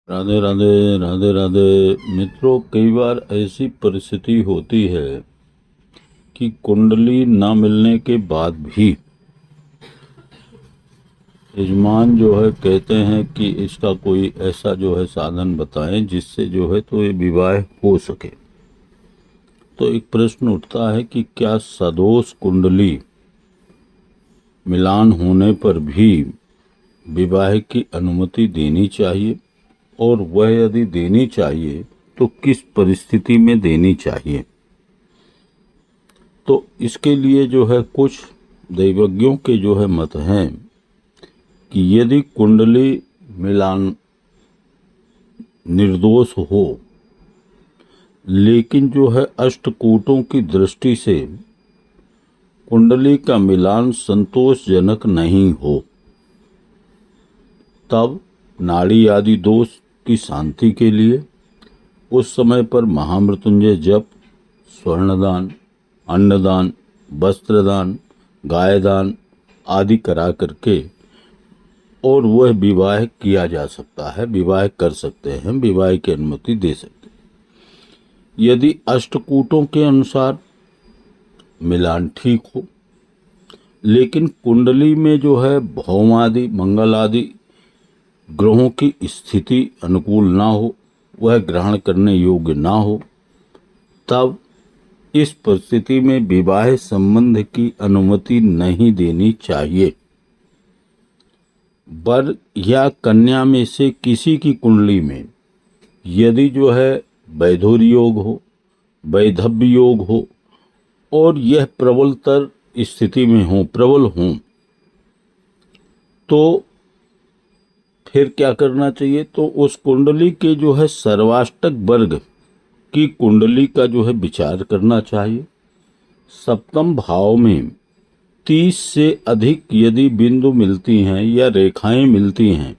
राधे राधे राधे राधे। मित्रों, कई बार ऐसी परिस्थिति होती है कि कुंडली न मिलने के बाद भी यजमान जो है कहते हैं कि इसका कोई ऐसा जो है साधन बताएं जिससे जो है तो ये विवाह हो सके। तो एक प्रश्न उठता है कि क्या सदोष कुंडली मिलान होने पर भी विवाह की अनुमति देनी चाहिए, और वह यदि देनी चाहिए तो किस परिस्थिति में देनी चाहिए। तो इसके लिए जो है कुछ दैवज्ञों के जो है मत हैं कि यदि कुंडली मिलान निर्दोष हो लेकिन जो है अष्टकूटों की दृष्टि से कुंडली का मिलान संतोषजनक नहीं हो, तब नाड़ी आदि दोष की शांति के लिए उस समय पर महामृत्युंजय जप, स्वर्णदान, अन्नदान, वस्त्रदान, गायदान आदि करा करके और वह विवाह किया जा सकता है, विवाह कर सकते हैं, विवाह की अनुमति दे सकते हैं। यदि अष्टकूटों के अनुसार मिलान ठीक हो लेकिन कुंडली में जो है भौम आदि मंगल आदि ग्रहों की स्थिति अनुकूल ना हो, वह ग्रहण करने योग्य ना हो, तब इस परिस्थिति में विवाह संबंध की अनुमति नहीं देनी चाहिए। वर या कन्या में से किसी की कुंडली में यदि जो है वैधूर्य योग हो, वैधव्य योग हो और यह प्रबलतर स्थिति में हो, प्रबल हों, तो फिर क्या करना चाहिए। तो उस कुंडली के जो है सर्वाष्टक वर्ग की कुंडली का जो है विचार करना चाहिए। सप्तम भाव में 30 से अधिक यदि बिंदु मिलती हैं या रेखाएं मिलती हैं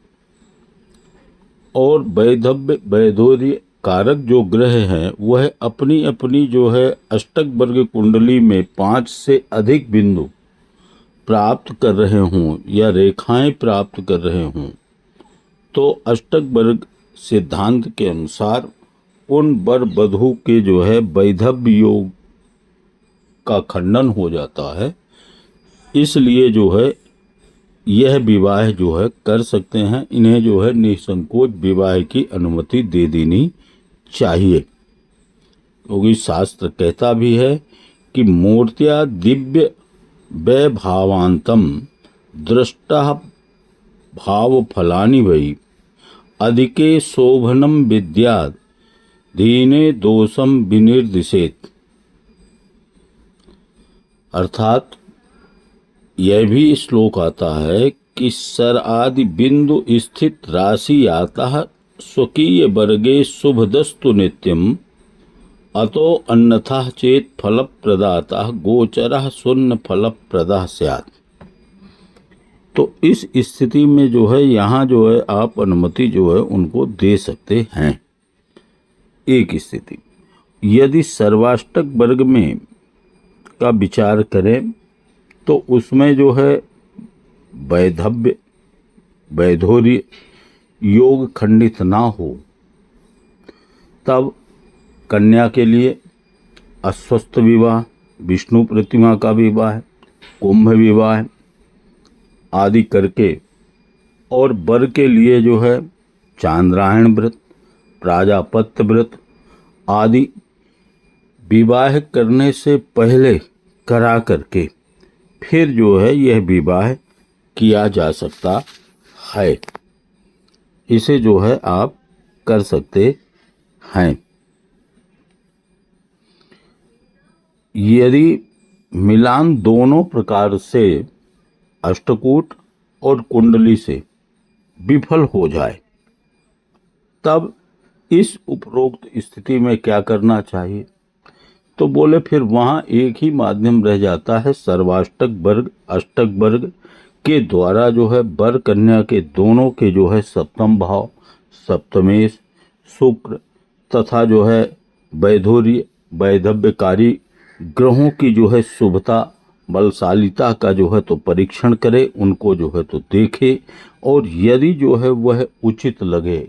और वैधव्य वैधूर्य कारक जो ग्रह हैं वह अपनी अपनी जो है अष्टक वर्ग कुंडली में 5 से अधिक बिंदु प्राप्त कर रहे हों या रेखाएं प्राप्त कर रहे हों, तो अष्टक वर्ग सिद्धांत के अनुसार उन वर वधू के जो है वैधव्य योग का खंडन हो जाता है। इसलिए जो है यह विवाह जो है कर सकते हैं, इन्हें जो है निसंकोच विवाह की अनुमति दे देनी चाहिए, क्योंकि शास्त्र कहता भी है कि मूर्त्या दिव्य वैभावांतम दृष्टा भाव फलानि वै अधिके शोभनम विद्यात् दीने दोषम विनिर्दिशेत। अर्थात यह भी श्लोक आता है कि सर आदि बिंदु स्थित राशि आता स्वकीय वर्गे शुभदस्तु नित्यम अतो अन्यथा चेत फल प्रदाता गोचरः शून्य फल प्रदा स्यात्। तो इस स्थिति में जो है यहाँ जो है आप अनुमति जो है उनको दे सकते हैं। एक स्थिति, यदि सर्वाष्टक वर्ग में का विचार करें तो उसमें जो है वैधव्य वैधूर्य योग खंडित ना हो, तब कन्या के लिए अस्वस्थ विवाह, विष्णु प्रतिमा का विवाह, कुंभ विवाह आदि करके, और वर के लिए जो है चांद्रायण व्रत, प्राजापत्य व्रत आदि विवाह करने से पहले करा करके फिर जो है यह विवाह किया जा सकता है। इसे जो है आप कर सकते हैं। यदि मिलान दोनों प्रकार से अष्टकूट और कुंडली से विफल हो जाए, तब इस उपरोक्त स्थिति में क्या करना चाहिए। तो बोले फिर वहाँ एक ही माध्यम रह जाता है, सर्वाष्टक वर्ग अष्टक वर्ग के द्वारा जो है वर कन्या के दोनों के जो है सप्तम भाव, सप्तमेश, शुक्र तथा जो है वैधूर्य वैधव्यकारी ग्रहों की जो है शुभता बलशालिता का जो है तो परीक्षण करे, उनको जो है तो देखे, और यदि जो है वह उचित लगे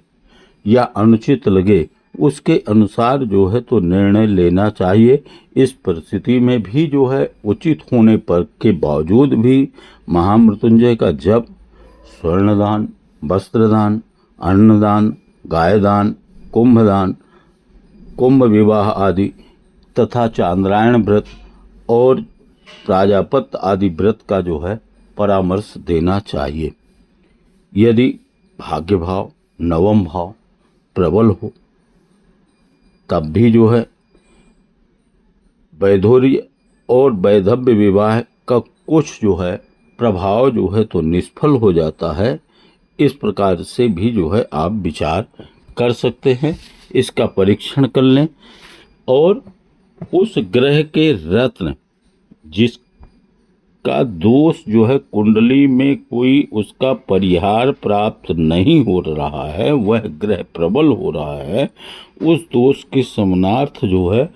या अनुचित लगे उसके अनुसार जो है तो निर्णय लेना चाहिए। इस परिस्थिति में भी जो है उचित होने पर के बावजूद भी महामृत्युंजय का जप, स्वर्णदान, वस्त्रदान, अन्नदान, गायदान, कुंभदान, कुंभ विवाह आदि तथा चांद्रायण व्रत और प्राजापत्य आदि व्रत का जो है परामर्श देना चाहिए। यदि भाग्य भाव, नवम भाव प्रबल हो तब भी जो है वैधोर्य और वैधव्य विवाह का कुछ जो है प्रभाव जो है तो निष्फल हो जाता है। इस प्रकार से भी जो है आप विचार कर सकते हैं, इसका परीक्षण कर लें और उस ग्रह के रत्न जिसका दोष जो है कुंडली में कोई उसका परिहार प्राप्त नहीं हो रहा है, वह ग्रह प्रबल हो रहा है, उस दोष के समानार्थ जो है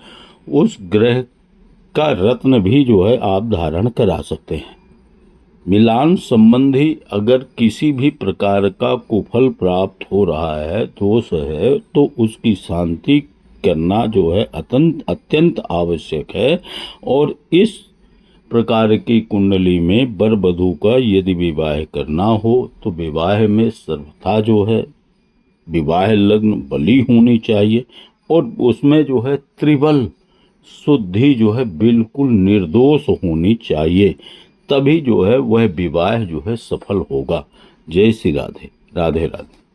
उस ग्रह का रत्न भी जो है आप धारण करा सकते हैं। मिलान संबंधी अगर किसी भी प्रकार का कुफल प्राप्त हो रहा है, दोष है, तो उसकी शांति करना जो है अत्यंत आवश्यक है। और इस प्रकार की कुंडली में वर वधू का यदि विवाह करना हो तो विवाह में सर्वथा जो है विवाह लग्न बलि होनी चाहिए और उसमें जो है त्रिबल शुद्धि जो है बिल्कुल निर्दोष होनी चाहिए, तभी जो है वह विवाह जो है सफल होगा। जय श्री राधे। राधे राधे।